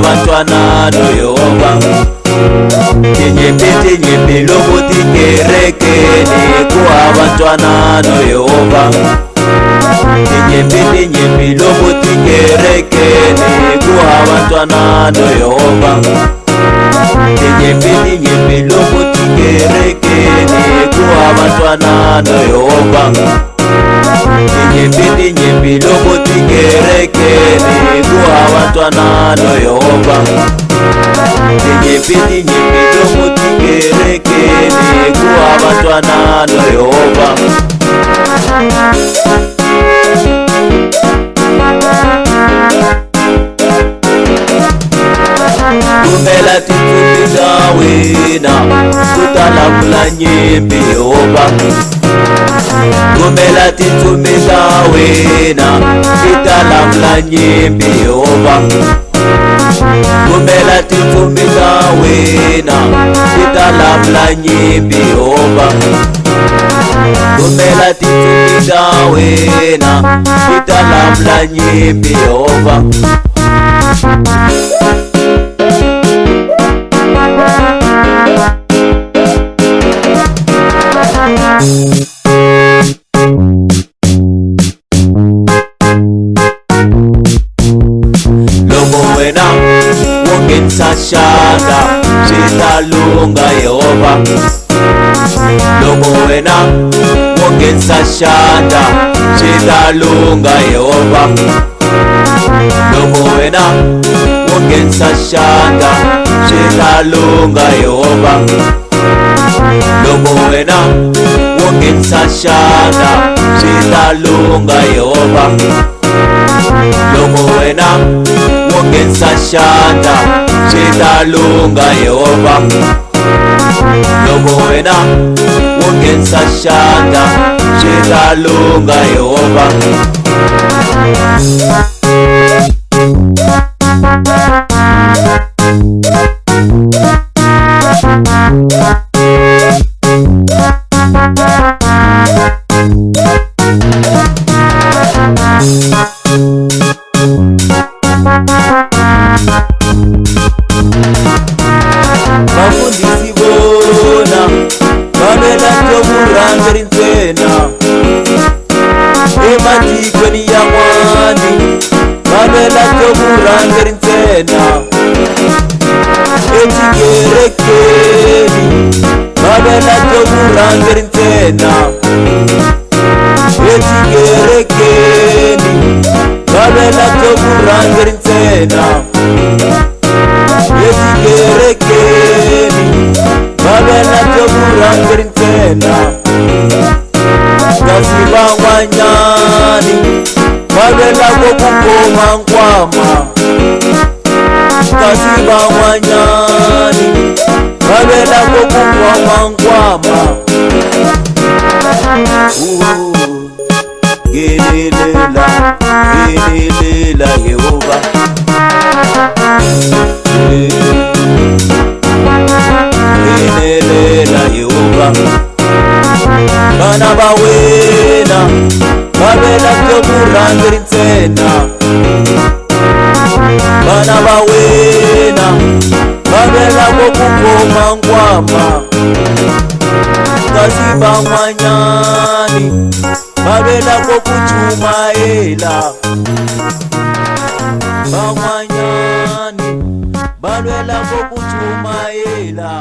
abantwana noYehova. Tinyimpi lobo tikerekeni kuabantwana noYehova. Tinyimpi lobo tikerekeni kuabantwana noYehova. Tinyimpi lobo tikerekeni kuabantwana noYehova. Tinyimpi lobo tikerekeni kuabantwana noYehova. Tinyimpi lobo tikerekeni kuabantwana noYehova. Kumela titumiza wena tutalamula nyimpi Yehova. Kumela titumiza wena tutalamula nyimpi Yehova. Kumela titumiza wena tutalamula nyimpi Yehova. Kumela titumiza wena tutalamula nyimpi Yehova. Wena wongenza shanda sitalunga Yehova. Lomo wena wongenza shanda sitalunga Yehova. Lomo wena wongenza shanda sitalunga Yehova. Lomo wena wongenza shanda sitalunga Yehova. Lomo wena wongenza shanda sitalunga Yehova. Lomo wena wongenza shanda sitalunga Yehova. Bafundisi bona babela tokurangeri ntsena ematikweni yan'wani. Babela tokurangeri ntsena etikerekeni. Babela tokurangeri ntsena etikerekeni. Babela tokurangeri ntsena etikerekeni. Babela tokurangeri ntsena. Kasi van'wanyani babela kokukoma nkwama. Kasi van'wanyani babela kokukoma nkwama. Genelela Yehova. Genelela Yehova. Bana bawena babela tokurangeri ntsena. Bana bawena babela kokukoma nkwama. Kasi van'wanyani babela kokuchumayela. Van'wanyani babela kokuchumayela.